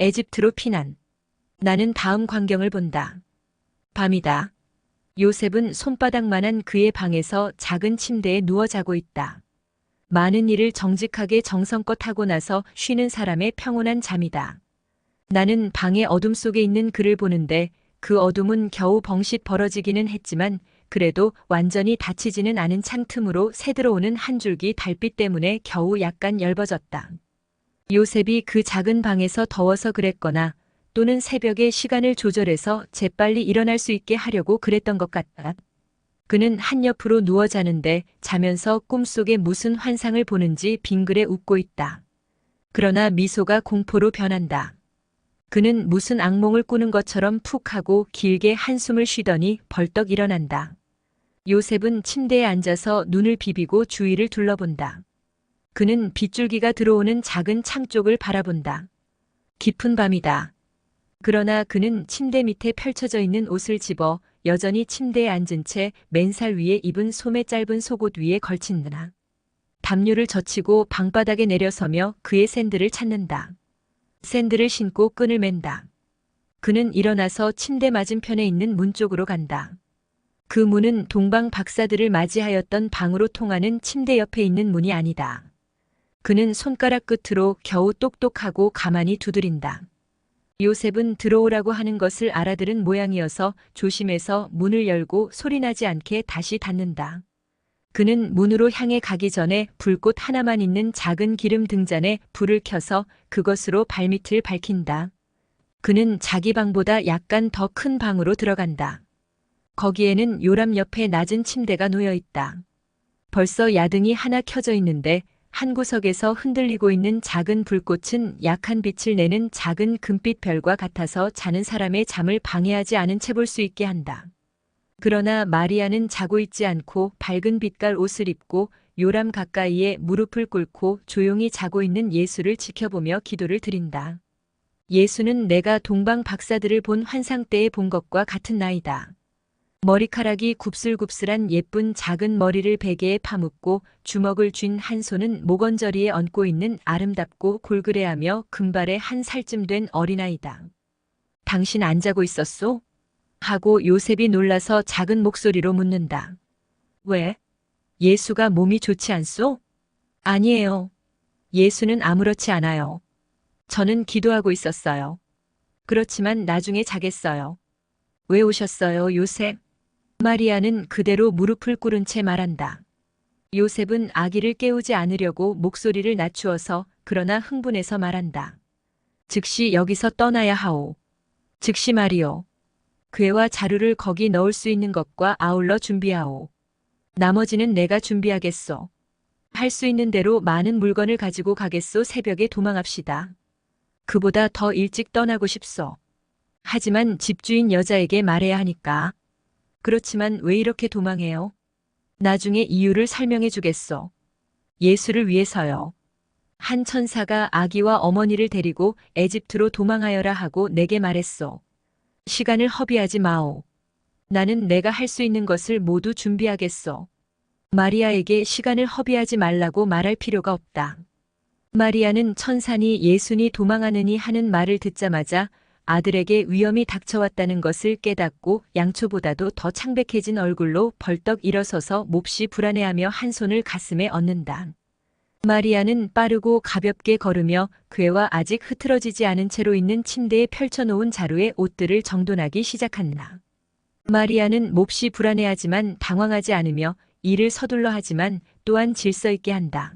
에집트로 피난. 나는 다음 광경을 본다. 밤이다. 요셉은 손바닥만한 그의 방에서 작은 침대에 누워 자고 있다. 많은 일을 정직하게 정성껏 하고 나서 쉬는 사람의 평온한 잠이다. 나는 방의 어둠 속에 있는 그를 보는데 그 어둠은 겨우 벙싯 벌어지기는 했지만 그래도 완전히 닫히지는 않은 창틈으로 새들어오는 한 줄기 달빛 때문에 겨우 약간 엷어졌다. 요셉이 그 작은 방에서 더워서 그랬거나 또는 새벽에 시간을 조절해서 재빨리 일어날 수 있게 하려고 그랬던 것 같다. 그는 한옆으로 누워 자는데 자면서 꿈속에 무슨 환상을 보는지 빙그레 웃고 있다. 그러나 미소가 공포로 변한다. 그는 무슨 악몽을 꾸는 것처럼 푹 하고 길게 한숨을 쉬더니 벌떡 일어난다. 요셉은 침대에 앉아서 눈을 비비고 주위를 둘러본다. 그는 빗줄기가 들어오는 작은 창 쪽을 바라본다. 깊은 밤이다. 그러나 그는 침대 밑에 펼쳐져 있는 옷을 집어 여전히 침대에 앉은 채 맨살 위에 입은 소매 짧은 속옷 위에 걸친다. 담요를 젖히고 방바닥에 내려서며 그의 샌들을 찾는다. 샌들을 신고 끈을 맨다. 그는 일어나서 침대 맞은편에 있는 문 쪽으로 간다. 그 문은 동방 박사들을 맞이하였던 방으로 통하는 침대 옆에 있는 문이 아니다. 그는 손가락 끝으로 겨우 똑똑하고 가만히 두드린다. 요셉은 들어오라고 하는 것을 알아들은 모양이어서 조심해서 문을 열고 소리나지 않게 다시 닫는다. 그는 문으로 향해 가기 전에 불꽃 하나만 있는 작은 기름 등잔에 불을 켜서 그것으로 발밑을 밝힌다. 그는 자기 방보다 약간 더 큰 방으로 들어간다. 거기에는 요람 옆에 낮은 침대가 놓여 있다. 벌써 야등이 하나 켜져 있는데 한 구석에서 흔들리고 있는 작은 불꽃은 약한 빛을 내는 작은 금빛 별과 같아서 자는 사람의 잠을 방해하지 않은 채 볼 수 있게 한다. 그러나 마리아는 자고 있지 않고 밝은 빛깔 옷을 입고 요람 가까이에 무릎을 꿇고 조용히 자고 있는 예수를 지켜보며 기도를 드린다. 예수는 내가 동방 박사들을 본 환상 때에 본 것과 같은 나이다. 머리카락이 굽슬굽슬한 예쁜 작은 머리를 베개에 파묻고 주먹을 쥔 한 손은 목언저리에 얹고 있는 아름답고 골그레하며 금발의 한 살쯤 된 어린아이다. 당신 안 자고 있었소? 하고 요셉이 놀라서 작은 목소리로 묻는다. 왜? 예수가 몸이 좋지 않소? 아니에요. 예수는 아무렇지 않아요. 저는 기도하고 있었어요. 그렇지만 나중에 자겠어요. 왜 오셨어요, 요셉? 마리아는 그대로 무릎을 꿇은 채 말한다. 요셉은 아기를 깨우지 않으려고 목소리를 낮추어서 그러나 흥분해서 말한다. 즉시 여기서 떠나야 하오. 즉시 말이오. 괴와 자루를 거기 넣을 수 있는 것과 아울러 준비하오. 나머지는 내가 준비하겠소. 할 수 있는 대로 많은 물건을 가지고 가겠소. 새벽에 도망합시다. 그보다 더 일찍 떠나고 싶소. 하지만 집주인 여자에게 말해야 하니까. 그렇지만 왜 이렇게 도망해요? 나중에 이유를 설명해 주겠소. 예수를 위해서요. 한 천사가 아기와 어머니를 데리고 에집트로 도망하여라 하고 내게 말했소. 시간을 허비하지 마오. 나는 내가 할 수 있는 것을 모두 준비하겠소. 마리아에게 시간을 허비하지 말라고 말할 필요가 없다. 마리아는 천사니 예수니 도망하느니 하는 말을 듣자마자 아들에게 위험이 닥쳐왔다는 것을 깨닫고 양초보다도 더 창백해진 얼굴로 벌떡 일어서서 몹시 불안해하며 한 손을 가슴에 얹는다. 마리아는 빠르고 가볍게 걸으며 괴와 아직 흐트러지지 않은 채로 있는 침대에 펼쳐놓은 자루에 옷들을 정돈하기 시작한다. 마리아는 몹시 불안해하지만 당황하지 않으며 일을 서둘러 하지만 또한 질서 있게 한다.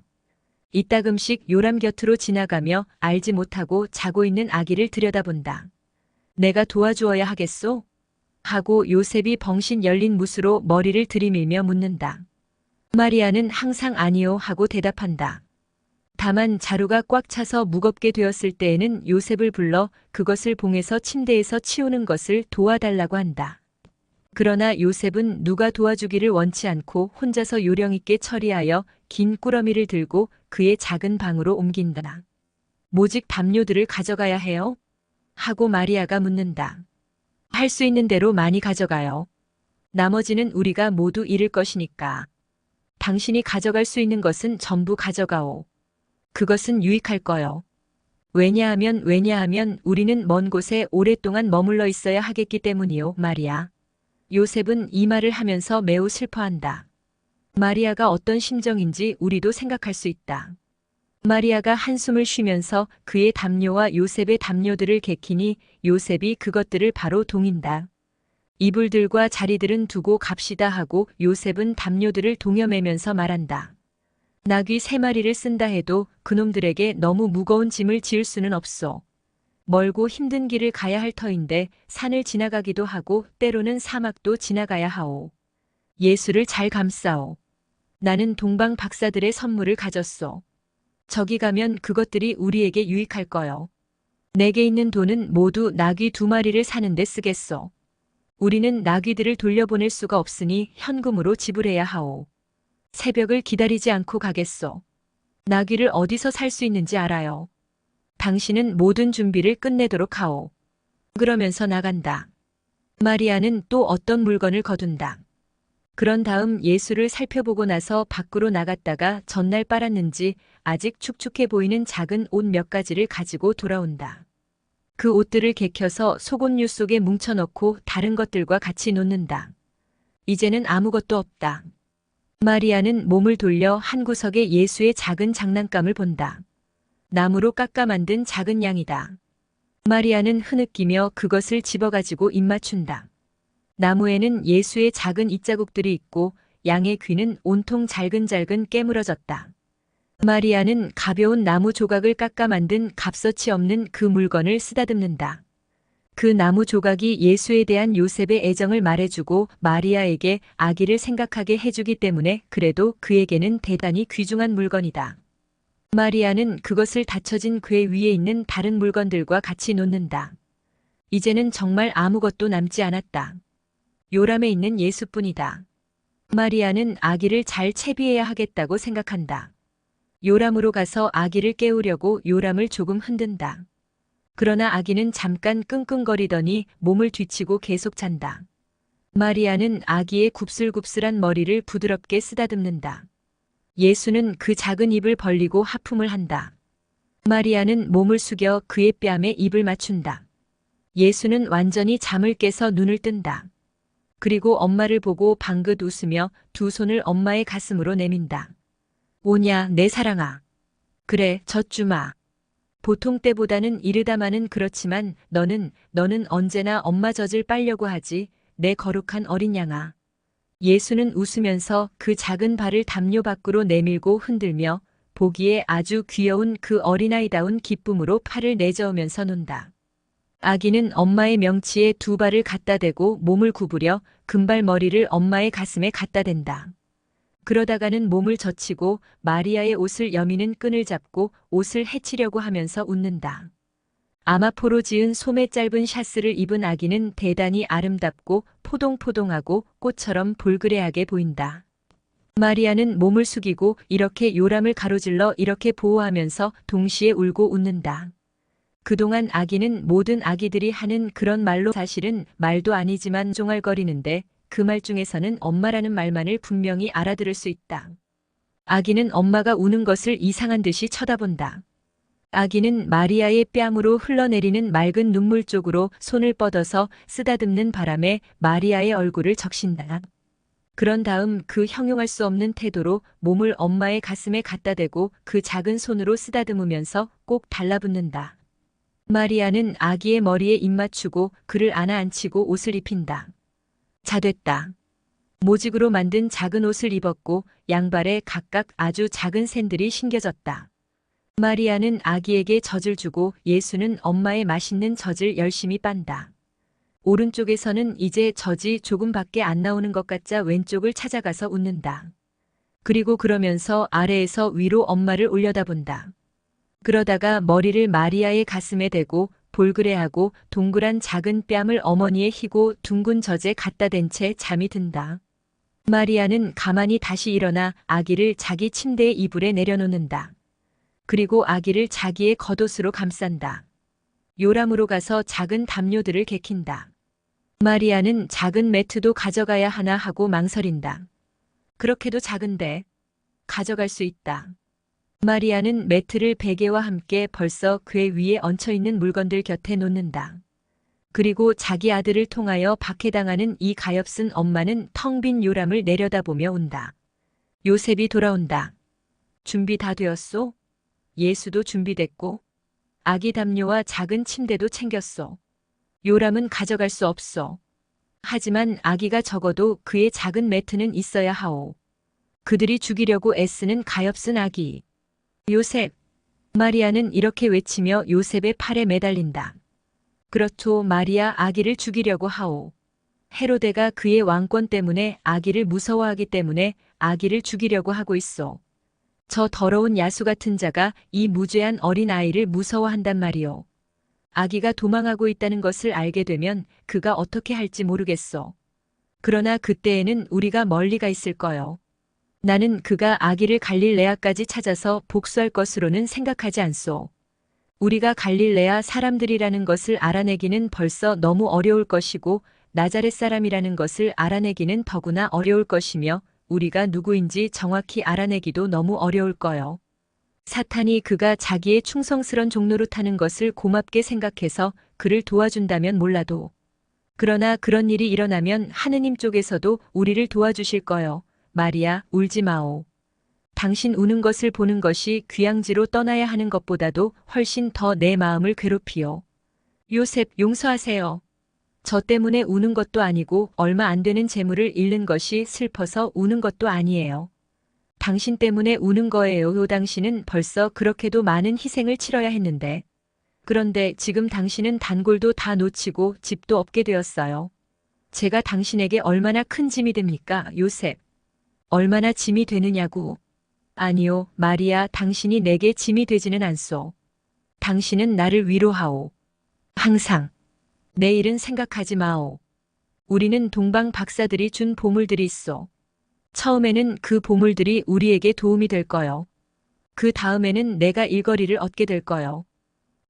이따금씩 요람 곁으로 지나가며 알지 못하고 자고 있는 아기를 들여다본다. 내가 도와주어야 하겠소? 하고 요셉이 벙신 열린 묻으로 머리를 들이밀며 묻는다. 마리아는 항상 아니요 하고 대답한다. 다만 자루가 꽉 차서 무겁게 되었을 때에는 요셉을 불러 그것을 봉해서 침대에서 치우는 것을 도와달라고 한다. 그러나 요셉은 누가 도와주기를 원치 않고 혼자서 요령 있게 처리하여 긴 꾸러미를 들고 그의 작은 방으로 옮긴다. 모직 담요들을 가져가야 해요? 하고 마리아가 묻는다. 할 수 있는 대로 많이 가져가요. 나머지는 우리가 모두 잃을 것이니까. 당신이 가져갈 수 있는 것은 전부 가져가오. 그것은 유익할 거요. 왜냐하면 우리는 먼 곳에 오랫동안 머물러 있어야 하겠기 때문이요, 마리아. 요셉은 이 말을 하면서 매우 슬퍼한다. 마리아가 어떤 심정인지 우리도 생각할 수 있다. 마리아가 한숨을 쉬면서 그의 담요와 요셉의 담요들을 개키니 요셉이 그것들을 바로 동인다. 이불들과 자리들은 두고 갑시다 하고 요셉은 담요들을 동여매면서 말한다. 나귀 3마리를 쓴다 해도 그놈들에게 너무 무거운 짐을 지을 수는 없소. 멀고 힘든 길을 가야 할 터인데 산을 지나가기도 하고 때로는 사막도 지나가야 하오. 예수를 잘 감싸오. 나는 동방 박사들의 선물을 가졌소. 저기 가면 그것들이 우리에게 유익할 거요. 내게 있는 돈은 모두 나귀 2마리를 사는데 쓰겠소. 우리는 나귀들을 돌려보낼 수가 없으니 현금으로 지불해야 하오. 새벽을 기다리지 않고 가겠소. 나귀를 어디서 살 수 있는지 알아요. 당신은 모든 준비를 끝내도록 하오. 그러면서 나간다. 마리아는 또 어떤 물건을 거둔다. 그런 다음 예수를 살펴보고 나서 밖으로 나갔다가 전날 빨았는지 아직 축축해 보이는 작은 옷 몇 가지를 가지고 돌아온다. 그 옷들을 개켜서 속옷류 속에 뭉쳐넣고 다른 것들과 같이 놓는다. 이제는 아무것도 없다. 마리아는 몸을 돌려 한 구석에 예수의 작은 장난감을 본다. 나무로 깎아 만든 작은 양이다. 마리아는 흐느끼며 그것을 집어가지고 입 맞춘다. 나무에는 예수의 작은 입자국들이 있고 양의 귀는 온통 잘근잘근 깨물어졌다. 마리아는 가벼운 나무 조각을 깎아 만든 값어치 없는 그 물건을 쓰다듬는다. 그 나무 조각이 예수에 대한 요셉의 애정을 말해주고 마리아에게 아기를 생각하게 해주기 때문에 그래도 그에게는 대단히 귀중한 물건이다. 마리아는 그것을 닫혀진 궤 위에 있는 다른 물건들과 같이 놓는다. 이제는 정말 아무것도 남지 않았다. 요람에 있는 예수뿐이다. 마리아는 아기를 잘 채비해야 하겠다고 생각한다. 요람으로 가서 아기를 깨우려고 요람을 조금 흔든다. 그러나 아기는 잠깐 끙끙거리더니 몸을 뒤치고 계속 잔다. 마리아는 아기의 굽슬굽슬한 머리를 부드럽게 쓰다듬는다. 예수는 그 작은 입을 벌리고 하품을 한다. 마리아는 몸을 숙여 그의 뺨에 입을 맞춘다. 예수는 완전히 잠을 깨서 눈을 뜬다. 그리고 엄마를 보고 방긋 웃으며 두 손을 엄마의 가슴으로 내민다. 오냐, 내 사랑아. 그래, 젖주마. 보통 때보다는 이르다마는 그렇지만 너는 언제나 엄마 젖을 빨려고 하지, 내 거룩한 어린 양아. 예수는 웃으면서 그 작은 발을 담요 밖으로 내밀고 흔들며 보기에 아주 귀여운 그 어린아이다운 기쁨으로 팔을 내저으면서 논다. 아기는 엄마의 명치에 2발을 갖다 대고 몸을 구부려 금발머리를 엄마의 가슴에 갖다 댄다. 그러다가는 몸을 젖히고 마리아의 옷을 여미는 끈을 잡고 옷을 헤치려고 하면서 웃는다. 아마포로 지은 소매 짧은 샤스를 입은 아기는 대단히 아름답고 포동포동하고 꽃처럼 볼그레하게 보인다. 마리아는 몸을 숙이고 이렇게 요람을 가로질러 이렇게 보호하면서 동시에 울고 웃는다. 그동안 아기는 모든 아기들이 하는 그런 말로 사실은 말도 아니지만 종알거리는데 그 말 중에서는 엄마라는 말만을 분명히 알아들을 수 있다. 아기는 엄마가 우는 것을 이상한 듯이 쳐다본다. 아기는 마리아의 뺨으로 흘러내리는 맑은 눈물 쪽으로 손을 뻗어서 쓰다듬는 바람에 마리아의 얼굴을 적신다. 그런 다음 그 형용할 수 없는 태도로 몸을 엄마의 가슴에 갖다 대고 그 작은 손으로 쓰다듬으면서 꼭 달라붙는다. 마리아는 아기의 머리에 입 맞추고 그를 안아 안치고 옷을 입힌다. 자, 됐다. 모직으로 만든 작은 옷을 입었고 양발에 각각 아주 작은 샌들이 신겨졌다. 마리아는 아기에게 젖을 주고 예수는 엄마의 맛있는 젖을 열심히 빤다. 오른쪽에서는 이제 젖이 조금밖에 안 나오는 것 같자 왼쪽을 찾아가서 웃는다. 그리고 그러면서 아래에서 위로 엄마를 올려다본다. 그러다가 머리를 마리아의 가슴에 대고 볼그레하고 동그란 작은 뺨을 어머니의 희고 둥근 젖에 갖다 댄 채 잠이 든다. 마리아는 가만히 다시 일어나 아기를 자기 침대의 이불에 내려놓는다. 그리고 아기를 자기의 겉옷으로 감싼다. 요람으로 가서 작은 담요들을 개킨다. 마리아는 작은 매트도 가져가야 하나 하고 망설인다. 그렇게도 작은데 가져갈 수 있다. 마리아는 매트를 베개와 함께 벌써 궤 위에 얹혀있는 물건들 곁에 놓는다. 그리고 자기 아들을 통하여 박해당하는 이 가엾은 엄마는 텅 빈 요람을 내려다보며 운다. 요셉이 돌아온다. 준비 다 되었소? 예수도 준비됐고 아기 담요와 작은 침대도 챙겼소. 요람은 가져갈 수 없소. 하지만 아기가 적어도 그의 작은 매트는 있어야 하오. 그들이 죽이려고 애쓰는 가엾은 아기. 요셉. 마리아는 이렇게 외치며 요셉의 팔에 매달린다. 그렇죠. 마리아 아기를 죽이려고 하오. 헤로데가 그의 왕권 때문에 아기를 무서워하기 때문에 아기를 죽이려고 하고 있어. 저 더러운 야수 같은 자가 이 무죄한 어린 아이를 무서워한단 말이오. 아기가 도망하고 있다는 것을 알게 되면 그가 어떻게 할지 모르겠어. 그러나 그때에는 우리가 멀리 가 있을 거요. 나는 그가 아기를 갈릴레아까지 찾아서 복수할 것으로는 생각하지 않소. 우리가 갈릴레아 사람들이라는 것을 알아내기는 벌써 너무 어려울 것이고 나자렛 사람이라는 것을 알아내기는 더구나 어려울 것이며 우리가 누구인지 정확히 알아내기도 너무 어려울 거요. 사탄이 그가 자기의 충성스런 종노릇하는 것을 고맙게 생각해서 그를 도와준다면 몰라도. 그러나 그런 일이 일어나면 하느님 쪽에서도 우리를 도와주실 거요. 마리아, 울지 마오. 당신 우는 것을 보는 것이 귀양지로 떠나야 하는 것보다도 훨씬 더 내 마음을 괴롭히요. 요셉, 용서하세요. 저 때문에 우는 것도 아니고 얼마 안 되는 재물을 잃는 것이 슬퍼서 우는 것도 아니에요. 당신 때문에 우는 거예요. 당신은 벌써 그렇게도 많은 희생을 치러야 했는데. 그런데 지금 당신은 단골도 다 놓치고 집도 없게 되었어요. 제가 당신에게 얼마나 큰 짐이 됩니까, 요셉? 얼마나 짐이 되느냐고. 아니요, 마리아, 당신이 내게 짐이 되지는 않소. 당신은 나를 위로하오. 항상. 내일은 생각하지 마오. 우리는 동방 박사들이 준 보물들이 있어. 처음에는 그 보물들이 우리에게 도움이 될 거요. 그 다음에는 내가 일거리를 얻게 될 거요.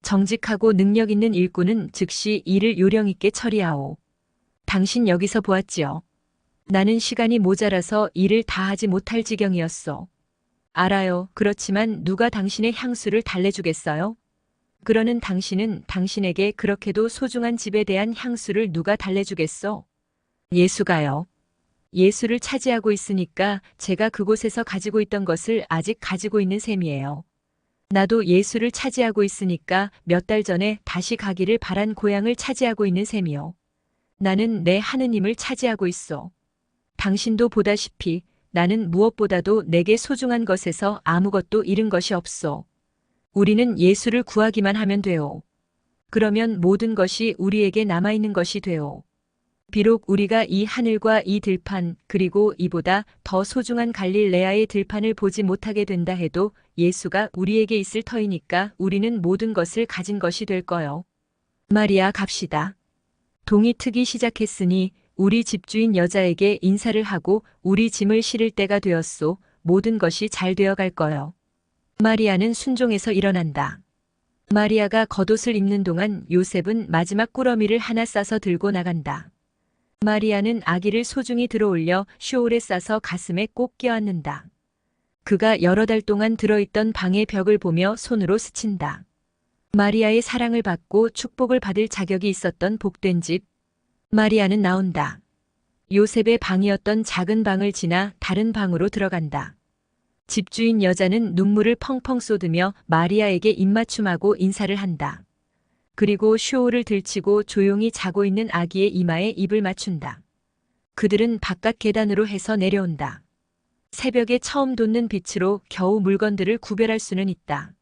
정직하고 능력 있는 일꾼은 즉시 일을 요령 있게 처리하오. 당신 여기서 보았지요. 나는 시간이 모자라서 일을 다 하지 못할 지경이었어. 알아요. 그렇지만 누가 당신의 향수를 달래주겠어요? 그러는 당신은 당신에게 그렇게도 소중한 집에 대한 향수를 누가 달래주겠어? 예수가요. 예수를 차지하고 있으니까 제가 그곳에서 가지고 있던 것을 아직 가지고 있는 셈이에요. 나도 예수를 차지하고 있으니까 몇 달 전에 다시 가기를 바란 고향을 차지하고 있는 셈이요. 나는 내 하느님을 차지하고 있어. 당신도 보다시피 나는 무엇보다도 내게 소중한 것에서 아무것도 잃은 것이 없소. 우리는 예수를 구하기만 하면 돼요. 그러면 모든 것이 우리에게 남아있는 것이 돼요. 비록 우리가 이 하늘과 이 들판 그리고 이보다 더 소중한 갈릴레아의 들판을 보지 못하게 된다 해도 예수가 우리에게 있을 터이니까 우리는 모든 것을 가진 것이 될 거요. 마리아, 갑시다. 동이 트기 시작했으니 우리 집주인 여자에게 인사를 하고 우리 짐을 실을 때가 되었소. 모든 것이 잘 되어 갈 거요. 마리아는 순종해서 일어난다. 마리아가 겉옷을 입는 동안 요셉은 마지막 꾸러미를 하나 싸서 들고 나간다. 마리아는 아기를 소중히 들어올려 쇼울에 싸서 가슴에 꼭 껴안는다. 그가 여러 달 동안 들어있던 방의 벽을 보며 손으로 스친다. 마리아의 사랑을 받고 축복을 받을 자격이 있었던 복된 집. 마리아는 나온다. 요셉의 방이었던 작은 방을 지나 다른 방으로 들어간다. 집주인 여자는 눈물을 펑펑 쏟으며 마리아에게 입맞춤하고 인사를 한다. 그리고 쇼울을 들치고 조용히 자고 있는 아기의 이마에 입을 맞춘다. 그들은 바깥 계단으로 해서 내려온다. 새벽에 처음 돋는 빛으로 겨우 물건들을 구별할 수는 있다.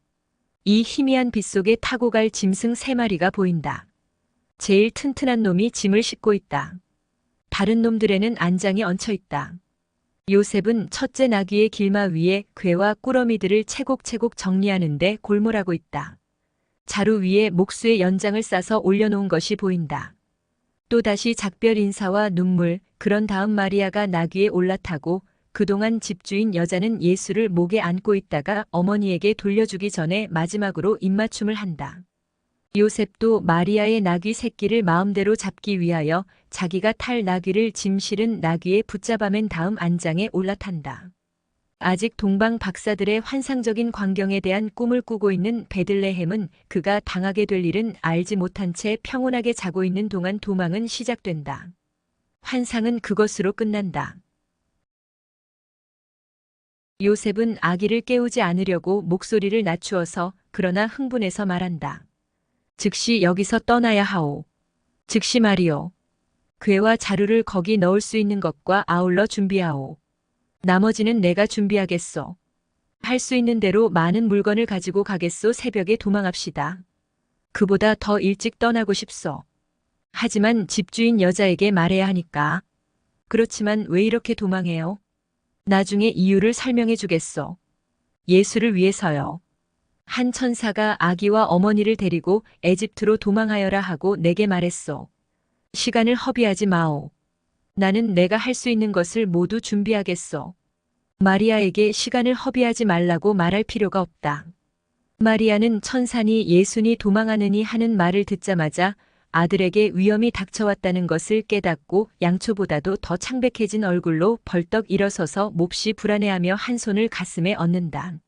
이 희미한 빛 속에 타고 갈 짐승 3마리가 보인다. 제일 튼튼한 놈이 짐을 싣고 있다. 다른 놈들에는 안장이 얹혀 있다. 요셉은 첫째 나귀의 길마 위에 궤와 꾸러미들을 채곡채곡 정리하는데 골몰하고 있다. 자루 위에 목수의 연장을 싸서 올려놓은 것이 보인다. 또다시 작별 인사와 눈물, 그런 다음 마리아가 나귀에 올라타고 그동안 집주인 여자는 예수를 목에 안고 있다가 어머니에게 돌려주기 전에 마지막으로 입맞춤을 한다. 요셉도 마리아의 나귀 새끼를 마음대로 잡기 위하여 자기가 탈 나귀를 짐 실은 나귀에 붙잡아맨 다음 안장에 올라탄다. 아직 동방 박사들의 환상적인 광경에 대한 꿈을 꾸고 있는 베들레헴은 그가 당하게 될 일은 알지 못한 채 평온하게 자고 있는 동안 도망은 시작된다. 환상은 그것으로 끝난다. 요셉은 아기를 깨우지 않으려고 목소리를 낮추어서 그러나 흥분해서 말한다. 즉시 여기서 떠나야 하오. 즉시 말이오. 궤와 자루를 거기 넣을 수 있는 것과 아울러 준비하오. 나머지는 내가 준비하겠소. 할 수 있는 대로 많은 물건을 가지고 가겠소. 새벽에 도망합시다. 그보다 더 일찍 떠나고 싶소. 하지만 집주인 여자에게 말해야 하니까. 그렇지만 왜 이렇게 도망해요? 나중에 이유를 설명해 주겠소. 예수를 위해서요. 한 천사가 아기와 어머니를 데리고 에집트로 도망하여라 하고 내게 말했소. 시간을 허비하지 마오. 나는 내가 할 수 있는 것을 모두 준비하겠소. 마리아에게 시간을 허비하지 말라고 말할 필요가 없다. 마리아는 천사니 예수니 도망하느니 하는 말을 듣자마자 아들에게 위험이 닥쳐왔다는 것을 깨닫고 양초보다도 더 창백해진 얼굴로 벌떡 일어서서 몹시 불안해하며 한 손을 가슴에 얹는다.